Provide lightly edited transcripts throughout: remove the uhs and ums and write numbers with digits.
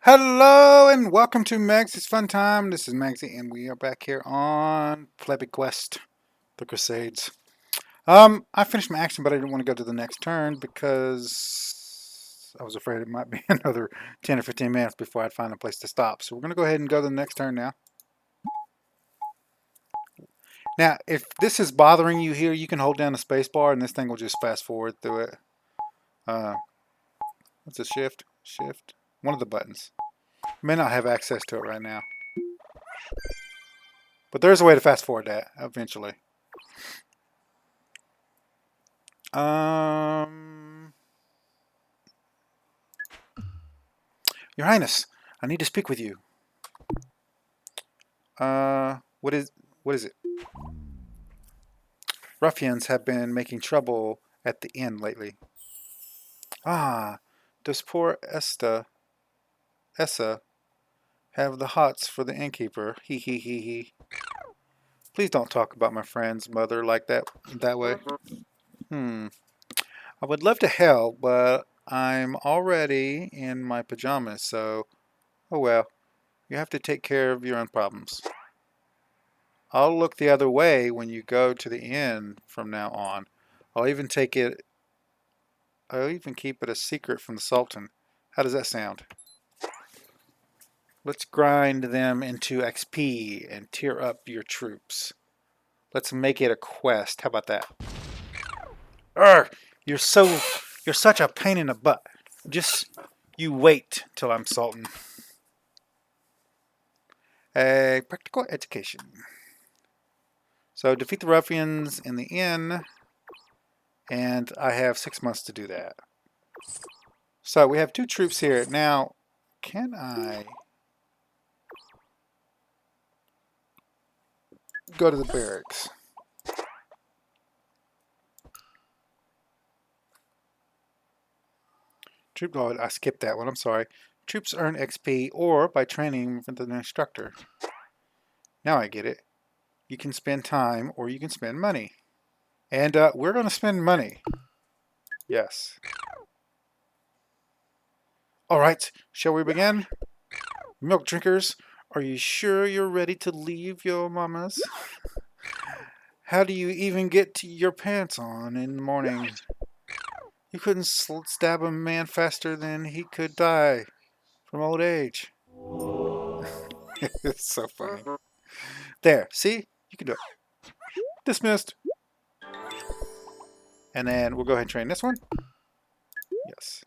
Hello and welcome to Maggie's Fun Time. This is Magzie and we are back here on Plebby Quest, the Crusades. I finished my action, but I didn't want to go to the next turn because I was afraid it might be another 10 or 15 minutes before I'd find a place to stop. So we're going to go ahead and go to the next turn now. Now, if this is bothering you here, you can hold down the space bar and this thing will just fast forward through it. What's a shift? Shift? One of the buttons. I may not have access to it right now. But there's a way to fast forward that eventually. Your Highness, I need to speak with you. What is it? Ruffians have been making trouble at the inn lately. Ah, does poor Essa, have the hots for the innkeeper? He he he he. Please don't talk about my friend's mother like that way. I would love to help, but I'm already in my pajamas, so oh well. You have to take care of your own problems. I'll look the other way when you go to the inn from now on. I'll even take it I'll even keep it a secret from the Sultan. How does that sound? Let's grind them into XP and tear up your troops. Let's make it a quest. How about that? Urgh! You're such a pain in the butt. Just you wait till I'm Sultan. A practical education. So defeat the ruffians in the inn, and I have 6 months to do that. So we have 2 troops here. Now, can I go to the barracks? Troop, oh, I skipped that one. I'm sorry. Troops earn XP or by training with an instructor. Now I get it. You can spend time or you can spend money. And we're going to spend money. Yes. All right. Shall we begin? Milk drinkers, are you sure you're ready to leave your mamas? How do you even get to your pants on in the morning? You couldn't stab a man faster than he could die from old age. It's so funny. There, see? You can do it. Dismissed. And then we'll go ahead and train this one. Yes.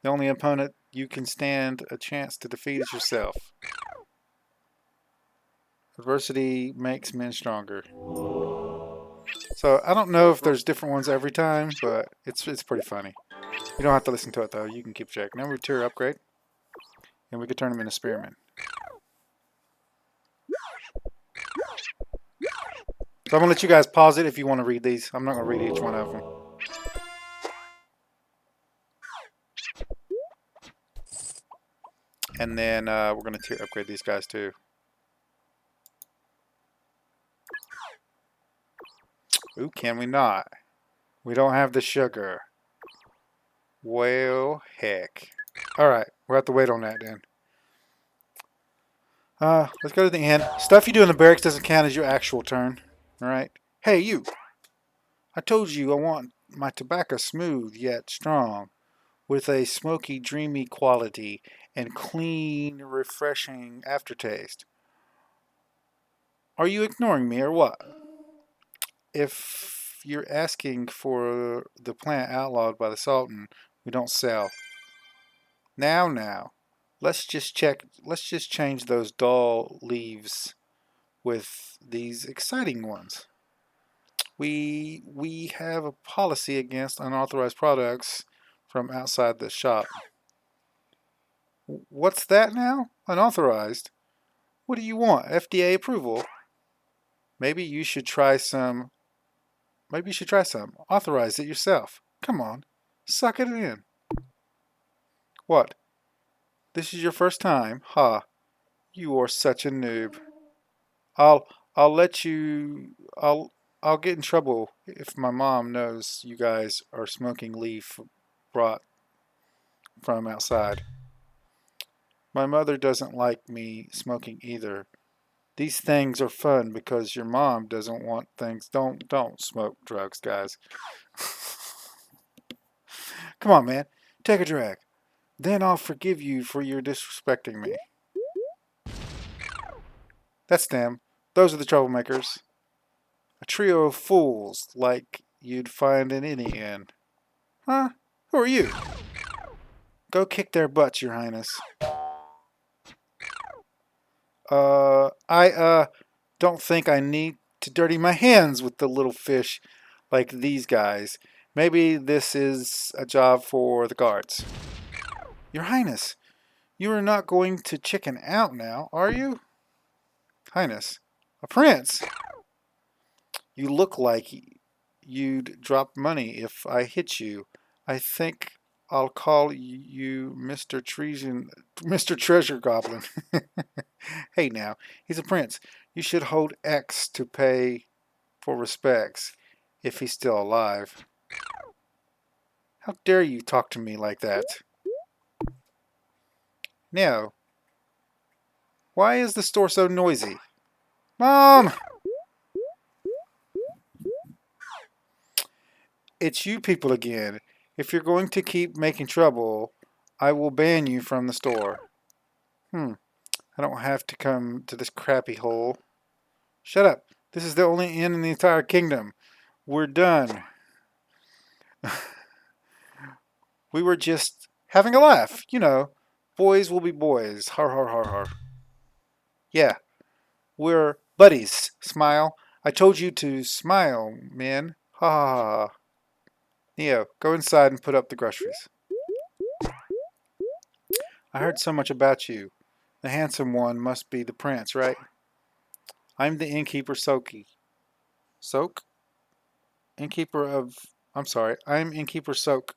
The only opponent you can stand a chance to defeat is yourself. Adversity makes men stronger. So I don't know if there's different ones every time, but it's pretty funny. You don't have to listen to it though. You can keep track. Number 2 upgrade, and we could turn them into spearmen. So I'm gonna let you guys pause it if you want to read these. I'm not gonna read each one of them. And then we're gonna upgrade these guys too. Ooh, can we not? We don't have the sugar. Well, heck. Alright, we'll have to wait on that then. Let's go to the end. Stuff you do in the barracks doesn't count as your actual turn. Alright. Hey, you! I told you I want my tobacco smooth yet strong, with a smoky, dreamy quality and clean, refreshing aftertaste. Are you ignoring me or what? If you're asking for the plant outlawed by the Sultan, we don't sell. Now, let's just change those dull leaves with these exciting ones. We have a policy against unauthorized products from outside the shop. What's that now? Unauthorized? What do you want? FDA approval? Maybe you should try some. Maybe you should try some. Authorize it yourself. Come on. Suck it in. What? This is your first time? Ha. You are such a noob. I'll let you I'll get in trouble if my mom knows you guys are smoking leaf brought from outside. My mother doesn't like me smoking either. These things are fun because your mom doesn't want things. Don't smoke drugs, guys. Come on, man. Take a drag. Then I'll forgive you for your disrespecting me. That's them. Those are the troublemakers. A trio of fools like you'd find in any inn. Huh? Who are you? Go kick their butts, your highness. I don't think I need to dirty my hands with the little fish like these guys. Maybe this is a job for the guards. Your highness, you are not going to chicken out now, are you? Highness, a prince? You look like you'd drop money if I hit you. I think I'll call you Mr. Treasure Goblin. Hey now, he's a prince. You should hold X to pay for respects if he's still alive. How dare you talk to me like that? Now, why is the store so noisy? Mom! It's you people again. If you're going to keep making trouble, I will ban you from the store. I don't have to come to this crappy hole. Shut up. This is the only inn in the entire kingdom. We're done. We were just having a laugh. You know, boys will be boys. Har har har har. Yeah, we're buddies. Smile. I told you to smile, men. Ha ha ha. Neo, go inside and put up the groceries. I heard so much about you. The handsome one must be the prince, right? I'm the innkeeper Soki. Soak? Innkeeper of... I'm sorry. I'm innkeeper Soak.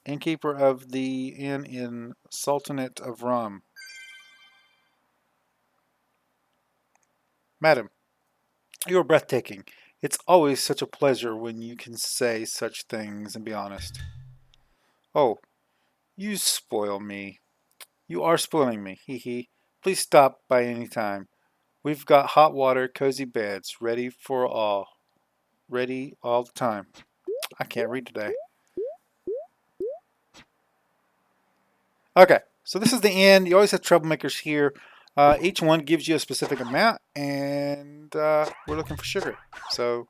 Innkeeper of the inn in Sultanate of Rum. Madam, you are breathtaking. It's always such a pleasure when you can say such things and be honest. Oh, you spoil me. You are spoiling me. Hee hee. Please stop by any time. We've got hot water, cozy beds, ready for all. Ready all the time. I can't read today. Okay, so this is the end. You always have troublemakers here. Each one gives you a specific amount, and we're looking for sugar. So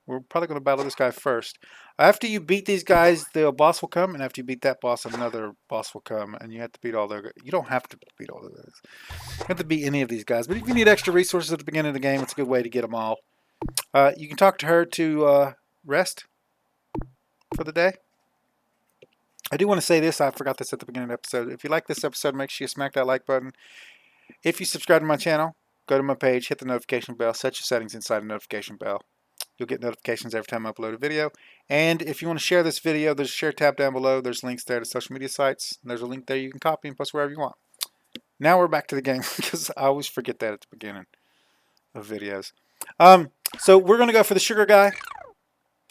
we're probably going to battle this guy first. After you beat these guys, the boss will come, and after you beat that boss, another boss will come, and you have to beat all their... You don't have to beat all of those. You don't have to beat any of these guys, but if you need extra resources at the beginning of the game, it's a good way to get them all. You can talk to her to rest for the day. I do want to say this. I forgot this at the beginning of the episode. If you like this episode, make sure you smack that like button. If you subscribe to my channel, go to my page, hit the notification bell, set your settings inside the notification bell. You'll get notifications every time I upload a video. And if you want to share this video, there's a share tab down below. There's links there to social media sites. And there's a link there you can copy and post wherever you want. Now we're back to the game because I always forget that at the beginning of videos. So we're going to go for the sugar guy.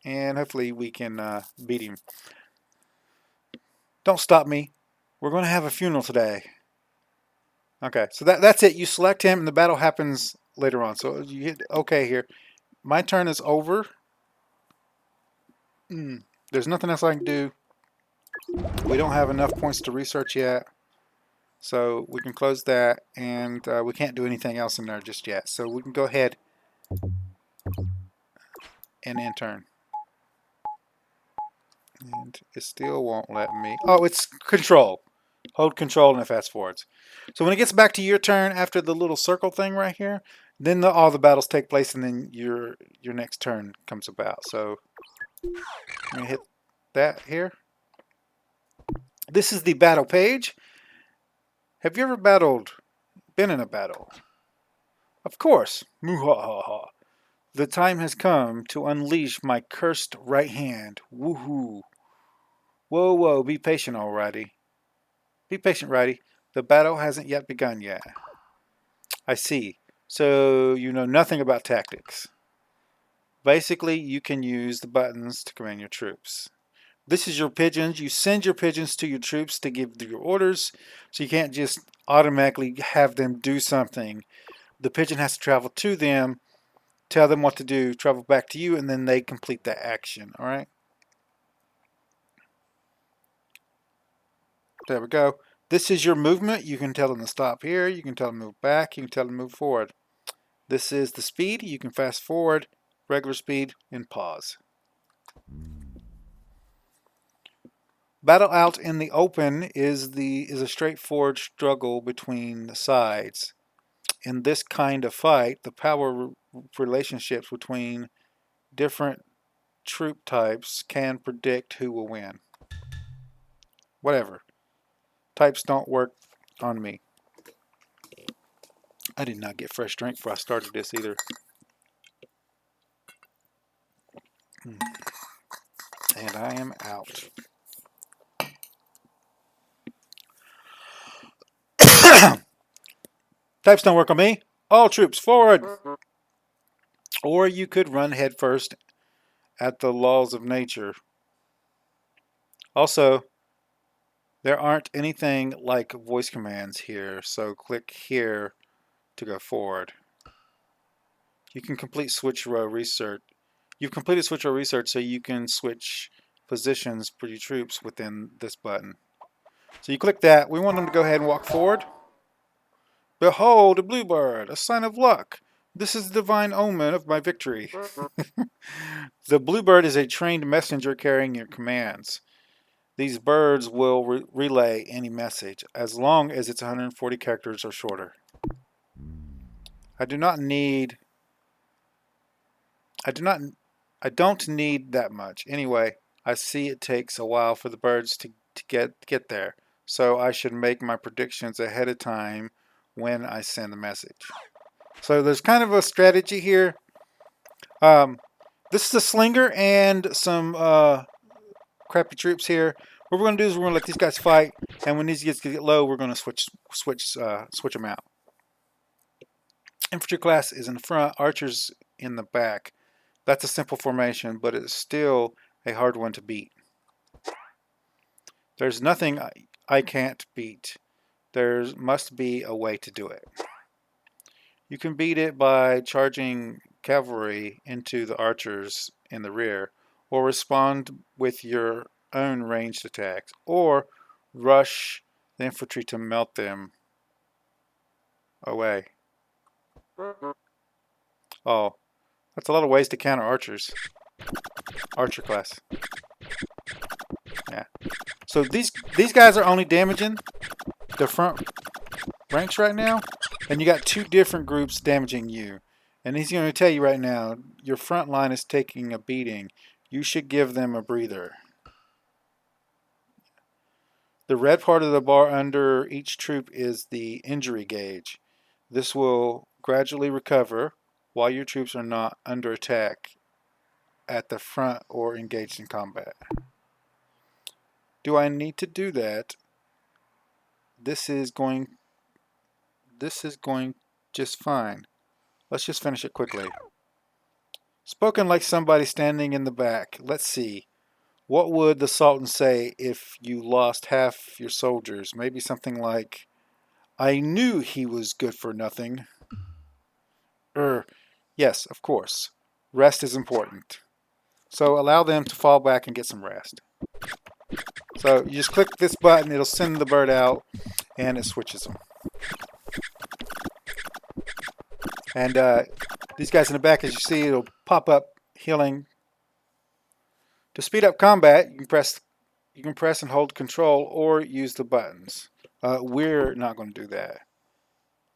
And hopefully we can beat him. Don't stop me. We're going to have a funeral today. Okay, so that's it. You select him and the battle happens later on. So you hit OK here. My turn is over. There's nothing else I can do. We don't have enough points to research yet. So we can close that, and we can't do anything else in there just yet. So we can go ahead and end turn. And it still won't let me. Oh, it's control. Hold control and it fast forwards. So when it gets back to your turn after the little circle thing right here, then all the battles take place, and then your next turn comes about. So I'm gonna hit that here. This is the battle page. Have you ever been in a battle? Of course. Muhahaha. The time has come to unleash my cursed right hand. Woohoo. Whoa, whoa, be patient, alrighty. Be patient, righty. The battle hasn't yet begun yet. I see. So you know nothing about tactics. Basically, you can use the buttons to command your troops. This is your pigeons. You send your pigeons to your troops to give your orders, so you can't just automatically have them do something. The pigeon has to travel to them, tell them what to do, travel back to you, and then they complete that action. All right? There we go. This is your movement. You can tell them to stop here. You can tell them to move back. You can tell them to move forward. This is the speed. You can fast forward, regular speed, and pause. Battle out in the open is a straightforward struggle between the sides. In this kind of fight, the power relationships between different troop types can predict who will win. Whatever. Types don't work on me. I did not get fresh drink before I started this either. And I am out. Types don't work on me. All troops forward. Or you could run headfirst at the laws of nature. Also, there aren't anything like voice commands here, so click here to go forward. You can complete switch row research. You've completed switch row research, so you can switch positions for your troops within this button. So you click that. We want them to go ahead and walk forward. Behold, a bluebird, a sign of luck. This is the divine omen of my victory. The bluebird is a trained messenger carrying your commands. These birds will relay any message, as long as it's 140 characters or shorter. I don't need that much. Anyway, I see it takes a while for the birds to get there, so I should make my predictions ahead of time when I send the message. So there's kind of a strategy here. This is a slinger and some crappy troops here. What we're going to do is we're going to let these guys fight, and when these get low, we're going to switch them out. Infantry class is in front, archers in the back. That's a simple formation, but it's still a hard one to beat. There's nothing I can't beat. There must be a way to do it. You can beat it by charging cavalry into the archers in the rear, or respond with your own ranged attacks, or rush the infantry to melt them away. Oh, that's a lot of ways to counter archers. Archer class. Yeah. So these guys are only damaging the front ranks right now, and you got two different groups damaging you. And he's going to tell you right now, your front line is taking a beating. You should give them a breather. The red part of the bar under each troop is the injury gauge. This will gradually recover while your troops are not under attack at the front or engaged in combat. Do I need to do that? This is going just fine. Let's just finish it quickly. Spoken like somebody standing in the back. Let's see. What would the Sultan say if you lost half your soldiers? Maybe something like, I knew he was good for nothing. Yes, of course. Rest is important. So allow them to fall back and get some rest. So you just click this button, it'll send the bird out, and it switches them. And these guys in the back, as you see, it'll pop up healing. To speed up combat, you can press and hold control or use the buttons. We're not going to do that.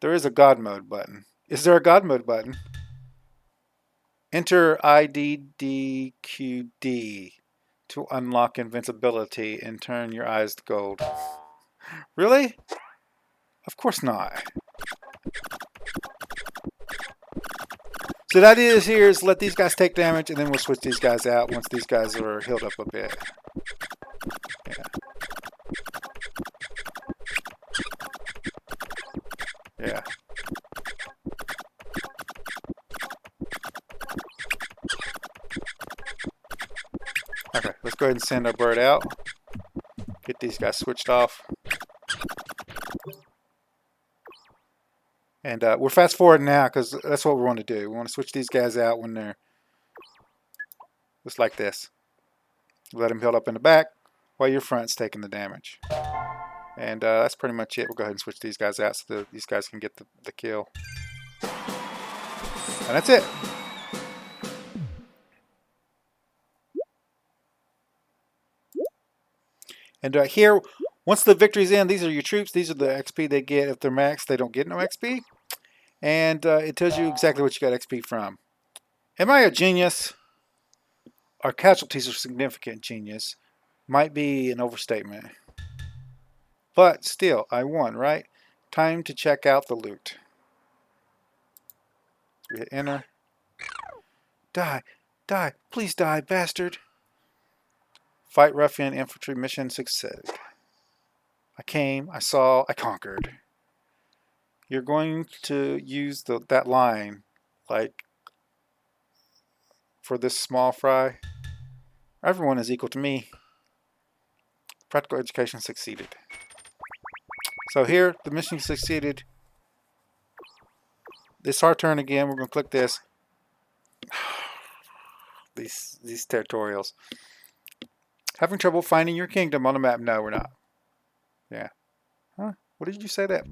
There is a God mode button. Is there a God mode button? Enter IDDQD to unlock invincibility and turn your eyes to gold. Really? Of course not. So the idea here is let these guys take damage, and then we'll switch these guys out once these guys are healed up a bit. Yeah. Okay, let's go ahead and send a bird out. Get these guys switched off. And we're fast forwarding now because that's what we want to do. We want to switch these guys out when they're just like this. Let them build up in the back while your front's taking the damage. And that's pretty much it. We'll go ahead and switch these guys out so that these guys can get the kill. And that's it. And here, once the victory's in, these are your troops. These are the XP they get. If they're max, they don't get no XP. And it tells you exactly what you got XP from. Am I a genius? Our casualties are significant, genius. Might be an overstatement. But still, I won, right? Time to check out the loot. We hit enter. Die. Die. Please die, bastard. Fight ruffian infantry mission succeeded. I came, I saw, I conquered. You're going to use that line, like, for this small fry. Everyone is equal to me. Practical education succeeded. So here, the mission succeeded. It's our turn again. We're going to click this. These territorials. Having trouble finding your kingdom on the map? No, we're not. Yeah. Huh? What did you say that?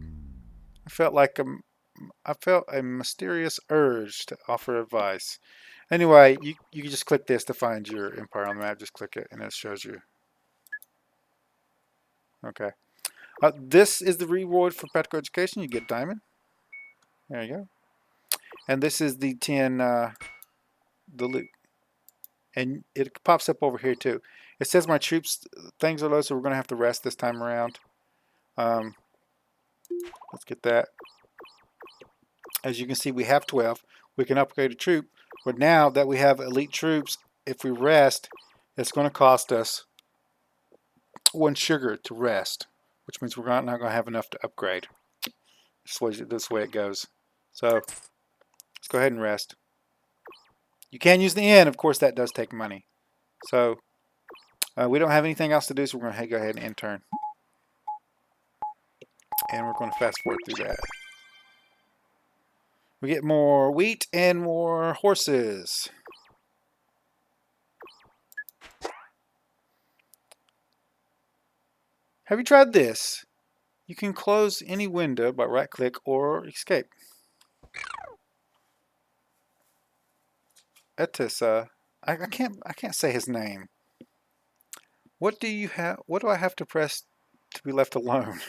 I felt a mysterious urge to offer advice. Anyway, you can just click this to find your empire on the map. Just click it and it shows you. Okay. This is the reward for practical education. You get diamond. There you go. And this is the 10, the loot. And it pops up over here too. It says my troops, things are low, so we're going to have to rest this time around. Let's get that. As you can see, we have 12. We can upgrade a troop. But now that we have elite troops, if we rest, it's going to cost us 1 sugar to rest, which means we're not going to have enough to upgrade. This way it goes. So let's go ahead and rest. You can use the inn. Of course, that does take money. So we don't have anything else to do, so we're going to go ahead and end turn. And we're going to fast forward through that. We get more wheat and more horses. Have you tried this? You can close any window by right-click or escape. Etis, I can't say his name. What do you have? What do I have to press to be left alone?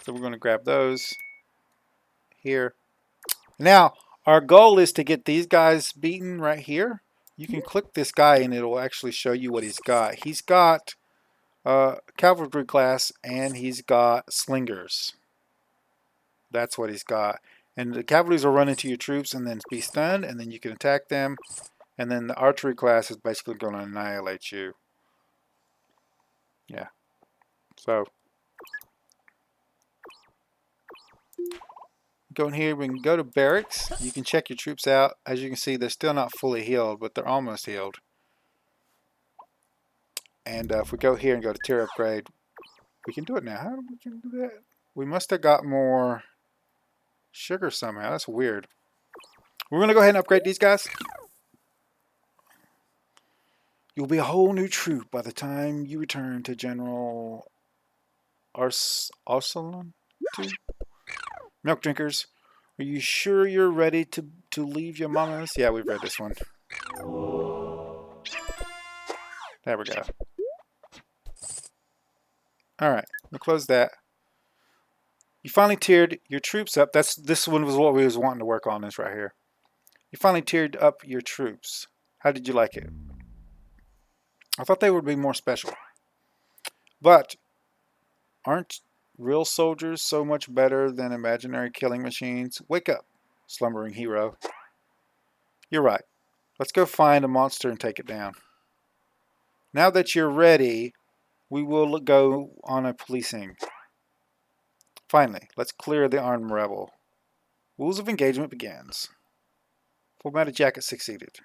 So we're going to grab those here. Now, our goal is to get these guys beaten right here. You can click this guy and it'll actually show you what he's got. He's got cavalry class and he's got slingers. That's what he's got. And the cavalries will run into your troops and then be stunned, and then you can attack them. And then the archery class is basically going to annihilate you. Yeah. So go in here, we can go to barracks. You can check your troops out. As you can see, they're still not fully healed, but they're almost healed. And if we go here and go to tier upgrade, we can do it now. How do we do that? We must have got more sugar somehow. That's weird. We're going to go ahead and upgrade these guys. You'll be a whole new troop by the time you return to General Arsalan. Milk drinkers. Are you sure you're ready to leave your mamas? Yeah, we've read this one. There we go. Alright, we'll close that. You finally tiered your troops up. This one was what we was wanting to work on, this right here. You finally tiered up your troops. How did you like it? I thought they would be more special. But aren't real soldiers so much better than imaginary killing machines? Wake up, slumbering hero. You're right. Let's go find a monster and take it down. Now that you're ready, we will go on a policing. Finally, let's clear the armed rebel. Rules of engagement begins. Formatted jacket succeeded.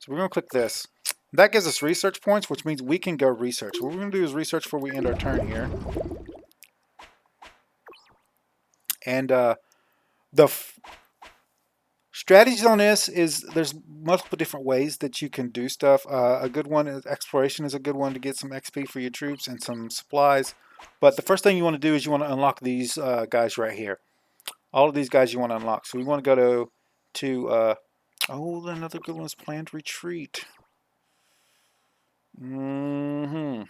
So we're going to click this. That gives us research points, which means we can go research. What we're going to do is research before we end our turn here. And the strategies on this is there's multiple different ways that you can do stuff. A good one is exploration is a good one to get some XP for your troops and some supplies. But the first thing you want to do is you want to unlock these guys right here. All of these guys you want to unlock. So we want to go to oh, another good one is planned retreat. Mm-hmm.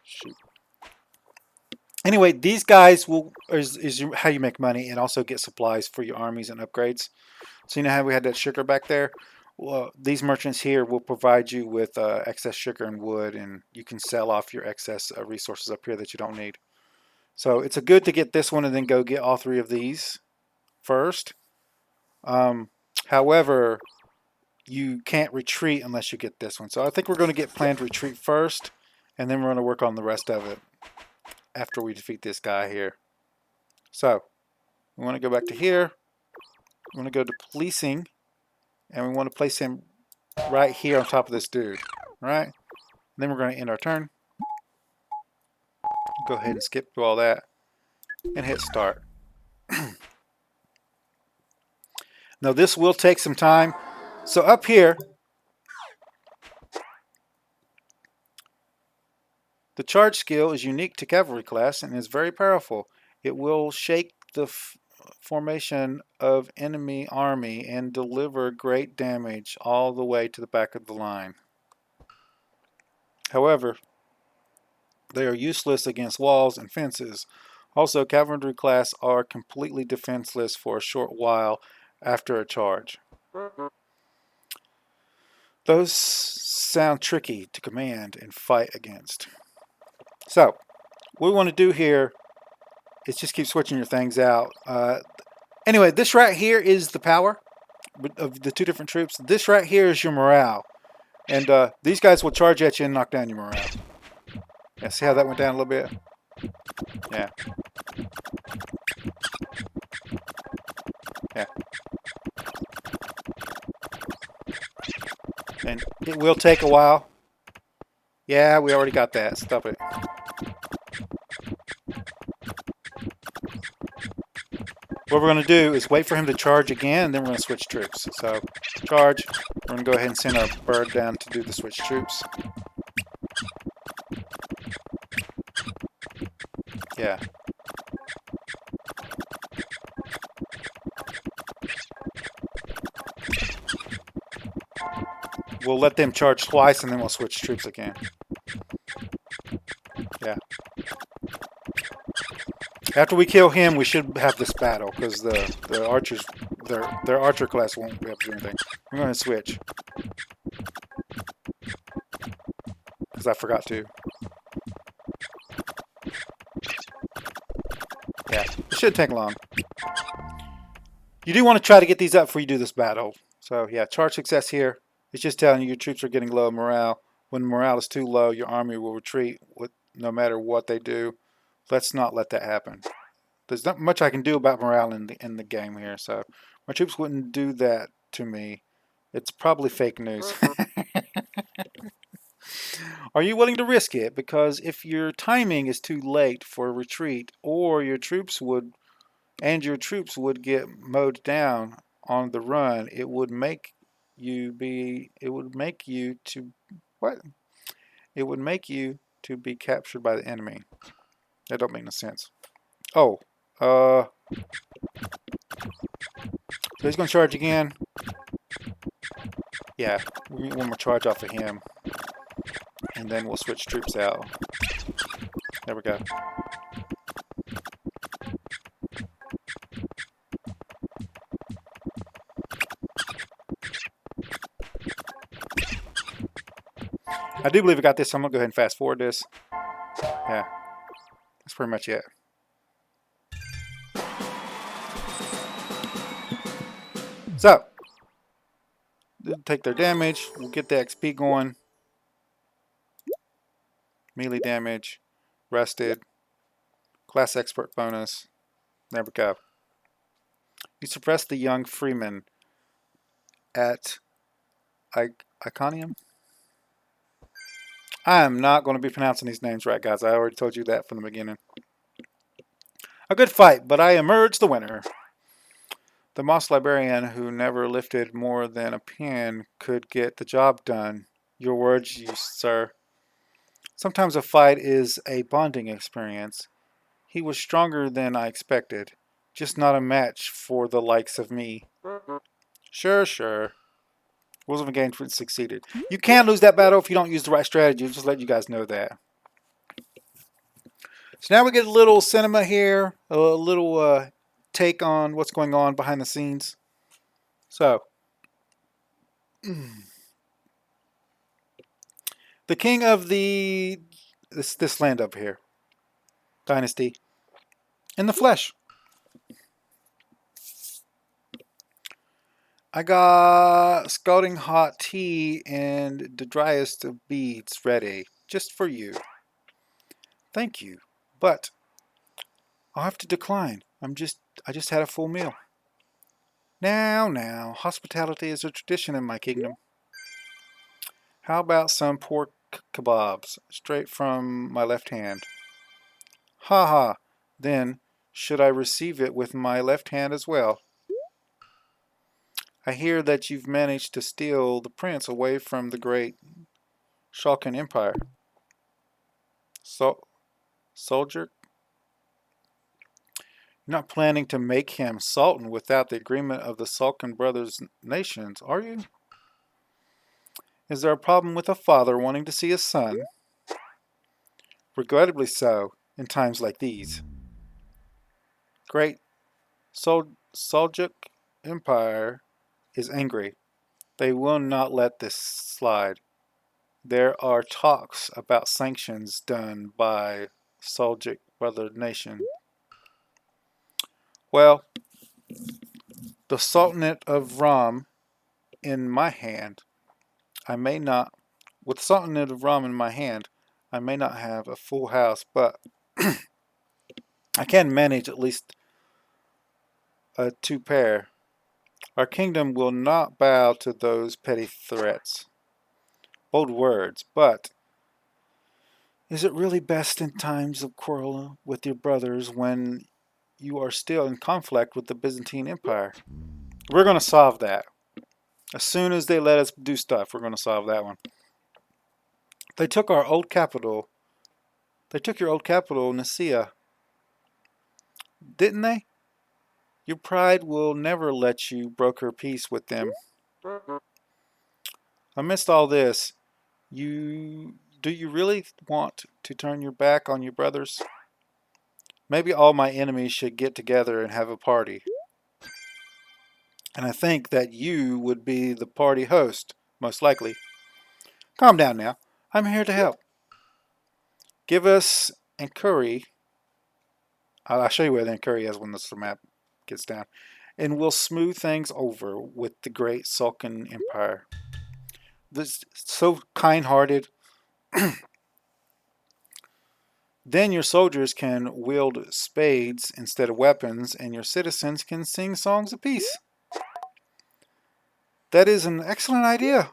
Shoot. Anyway, these guys is how you make money and also get supplies for your armies and upgrades. So you know how we had that sugar back there? Well, these merchants here will provide you with excess sugar and wood, and you can sell off your excess resources up here that you don't need. So it's a good to get this one and then go get all three of these first. However, you can't retreat unless you get this one. So I think we're going to get planned retreat first, and then we're going to work on the rest of it after we defeat this guy here. So we want to go back to here. We want to go to policing, and we want to place him right here on top of this dude. All right? And then we're going to end our turn. Go ahead and skip through all that and hit start. Now this will take some time. So up here, the charge skill is unique to cavalry class and is very powerful. It will shake the formation of enemy army and deliver great damage all the way to the back of the line. However, they are useless against walls and fences. Also, cavalry class are completely defenseless for a short while after a charge. Those sound tricky to command and fight against. So, what we want to do here is just keep switching your things out. Anyway, this right here is the power of the two different troops. This right here is your morale. And these guys will charge at you and knock down your morale. Yeah, see how that went down a little bit? Yeah. Yeah. And it will take a while. Yeah, we already got that. Stop it. What we're going to do is wait for him to charge again, and then we're going to switch troops. So, charge. We're going to go ahead and send our bird down to do the switch troops. Yeah. We'll let them charge twice, and then we'll switch troops again. Yeah. After we kill him, we should have this battle, because the archers, their archer class won't be able to do anything. I'm going to switch. Because I forgot to. Yeah, it shouldn't take long. You do want to try to get these up before you do this battle. So yeah, charge success here. It's just telling you your troops are getting low morale. When morale is too low, your army will retreat no matter what they do. Let's not let that happen. There's not much I can do about morale in the game here, so my troops wouldn't do that to me. It's probably fake news. Are you willing to risk it? Because if your timing is too late for a retreat, or your troops would get mowed down on the run, it would make you be captured by the enemy. That don't make no sense. Oh, so he's gonna charge again. Yeah, we need one more charge off of him, and then we'll switch troops out. There we go. I do believe I got this, so I'm going to go ahead and fast forward this. Yeah, that's pretty much it. So, take their damage. We'll get the XP going. Melee damage. Rested. Class expert bonus. There we go. You suppress the young freeman at Iconium. I am not going to be pronouncing these names right, guys. I already told you that from the beginning. A good fight, but I emerged the winner. The Moss Librarian, who never lifted more than a pen, could get the job done. Your words, you sir. Sometimes a fight is a bonding experience. He was stronger than I expected. Just not a match for the likes of me. Sure, sure. Rules of engagement succeeded. You can't lose that battle if you don't use the right strategy. Just let you guys know that. So now we get a little cinema here, a little take on what's going on behind the scenes. So, the king of this land over here, dynasty, in the flesh. I got scalding hot tea and the driest of beads ready, just for you. Thank you, but I'll have to decline. I just had a full meal. Now, hospitality is a tradition in my kingdom. How about some pork kebabs, straight from my left hand? Ha ha, then should I receive it with my left hand as well? I hear that you've managed to steal the prince away from the great Shulkin Empire. So, soldier, you're not planning to make him Sultan without the agreement of the Sulkin brothers' nations, are you? Is there a problem with a father wanting to see his son? Regrettably so, in times like these. Great Seljuk Empire is angry. They will not let this slide. There are talks about sanctions done by Seljuk brother nation. Well, the Sultanate of Ram in my hand, I may not, with the Sultanate of Ram in my hand, I may not have a full house, but I can manage at least a two pair. Our kingdom will not bow to those petty threats. Bold words, but is it really best in times of quarrel with your brothers when you are still in conflict with the Byzantine Empire? We're going to solve that. As soon as they let us do stuff, we're going to solve that one. They took our old capital. They took your old capital, Nicaea. Didn't they? Your pride will never let you broker peace with them. Amidst all this, do you really want to turn your back on your brothers? Maybe all my enemies should get together and have a party. And I think that you would be the party host, most likely. Calm down now. I'm here to help. Give us Ankuri. I'll show you where the Ankuri is when this map gets down. And we'll smooth things over with the great Sulcan Empire. This so kind-hearted. Then your soldiers can wield spades instead of weapons, and your citizens can sing songs of peace. That is an excellent idea.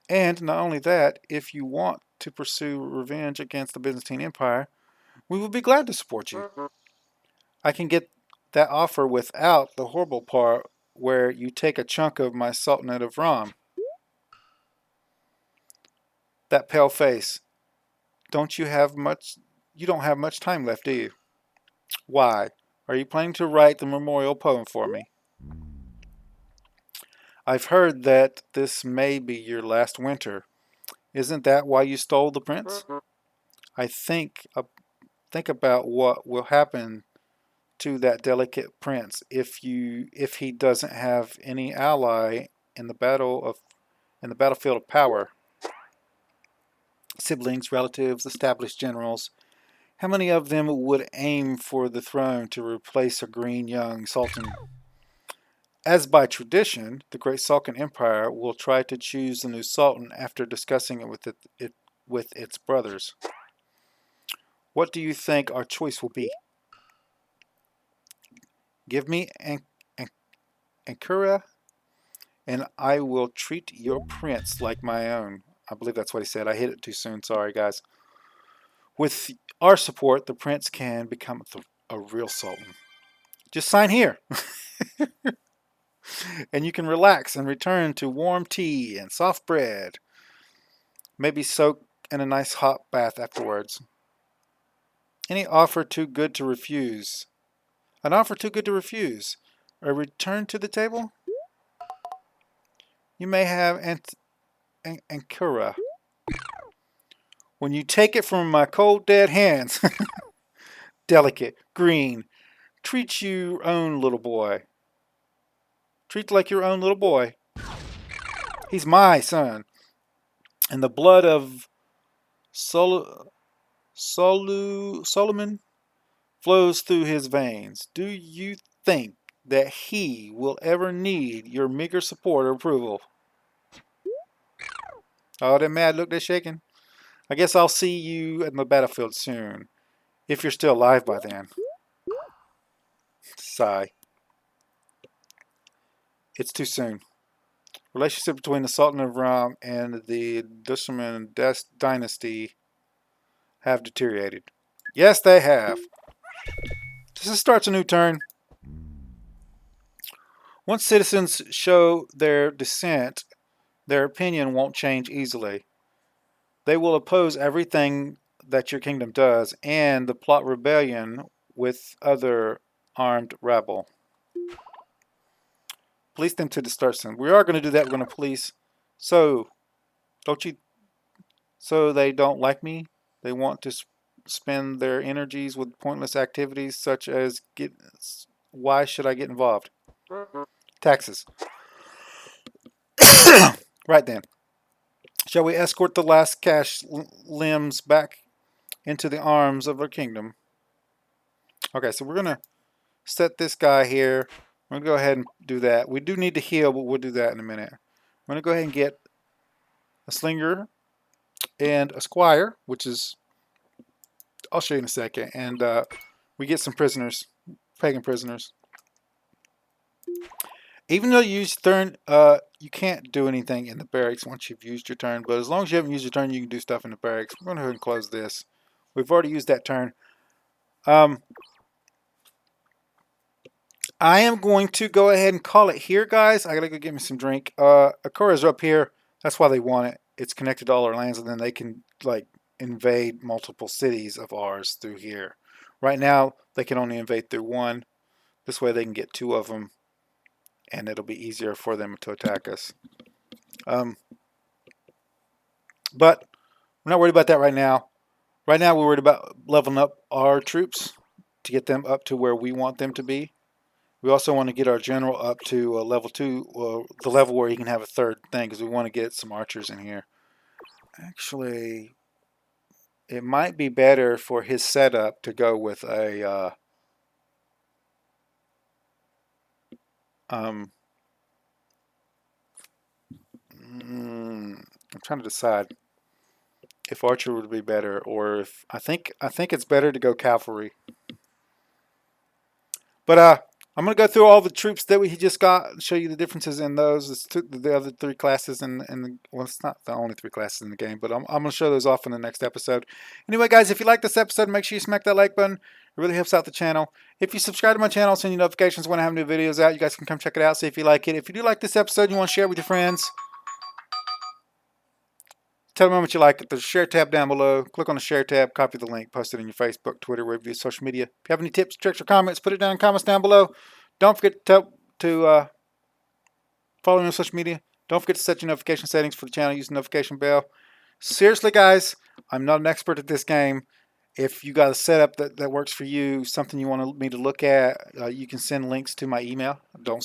And not only that, if you want to pursue revenge against the Byzantine Empire, we will be glad to support you. I can get that offer without the horrible part where you take a chunk of my Sultanate of Ram. That pale face. You don't have much time left, do you? Why? Are you planning to write the memorial poem for me? I've heard that this may be your last winter. Isn't that why you stole the prince? I think about what will happen to that delicate prince if he doesn't have any ally in the battlefield of power. Siblings, relatives, established generals. How many of them would aim for the throne to replace a green young sultan? As by tradition, the great Sulcan Empire will try to choose the new sultan after discussing it with its brothers. What do you think our choice will be? Give me Ankura, and I will treat your prince like my own. I believe that's what he said. I hit it too soon. Sorry, guys. With our support, the prince can become a real sultan. Just sign here, and you can relax and return to warm tea and soft bread. Maybe soak in a nice hot bath afterwards. Any offer too good to refuse? An offer too good to refuse. A return to the table? You may have Ankura. When you take it from my cold dead hands, delicate, green, treat your own little boy. Treat like your own little boy. He's my son. And the blood of Solomon flows through his veins. Do you think that he will ever need your meager support or approval? Oh, that mad look, they're shaking. I guess I'll see you at the battlefield soon. If you're still alive by then. Sigh. It's too soon. Relationship between the Sultan of Ram and the Dusman dynasty have deteriorated. Yes, they have. This starts a new turn. Once citizens show their dissent, their opinion won't change easily. They will oppose everything that your kingdom does and the plot rebellion with other armed rabble. Police them to the start soon. We are going to do that. We're going to police. So, don't you? So they don't like me. They want to spend their energies with pointless activities such as get. Why should I get involved? Taxes. Right then. Shall we escort the last cash limbs back into the arms of our kingdom? Okay, so we're going to set this guy here. We're going to go ahead and do that. We do need to heal, but we'll do that in a minute. I'm going to go ahead and get a slinger and a squire, which is, I'll show you in a second. And we get some prisoners, pagan prisoners. Even though you use turn, you can't do anything in the barracks once you've used your turn. But as long as you haven't used your turn, you can do stuff in the barracks. We're going to go ahead and close this. We've already used that turn. I am going to go ahead and call it here, guys. I gotta go get me some drink. Akura's up here. That's why they want it. It's connected to all our lands, and then they can like invade multiple cities of ours through here. Right now, they can only invade through one. This way, they can get two of them, and it'll be easier for them to attack us. But we're not worried about that right now. Right now, we're worried about leveling up our troops to get them up to where we want them to be. We also want to get our general up to level 2, the level where he can have a third thing, because we want to get some archers in here. Actually, it might be better for his setup to go with a I'm trying to decide if archer would be better, or if I think it's better to go cavalry. But I'm going to go through all the troops that we just got and show you the differences in those. It's the other 3 classes, well, it's not the only 3 classes in the game, but I'm going to show those off in the next episode. Anyway, guys, if you like this episode, make sure you smack that like button. It really helps out the channel. If you subscribe to my channel, I'll send you notifications when I have new videos out. You guys can come check it out, see if you like it. If you do like this episode and you want to share it with your friends, tell them how much you like it. There's a share tab down below. Click on the share tab, copy the link, post it in your Facebook, Twitter, wherever you use social media. If you have any tips, tricks, or comments, put it down in the comments down below. Don't forget to follow me on social media. Don't forget to set your notification settings for the channel. Use the notification bell. Seriously, guys, I'm not an expert at this game. If you got a setup that works for you, something you want me to look at, you can send links to my email. Don't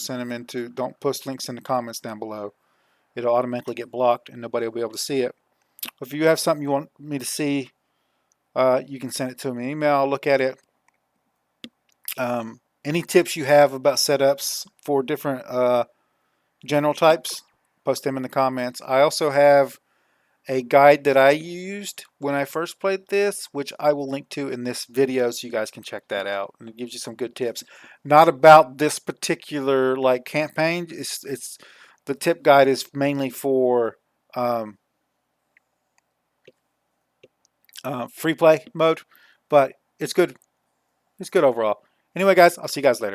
post links in the comments down below. It'll automatically get blocked and nobody will be able to see it. If you have something you want me to see, you can send it to me. Email, I'll look at it. Any tips you have about setups for different general types, post them in the comments. I also have a guide that I used when I first played this, which I will link to in this video so you guys can check that out. And it gives you some good tips. Not about this particular like campaign. It's the tip guide is mainly for um, free play mode, but it's good. It's good overall. Anyway, guys, I'll see you guys later.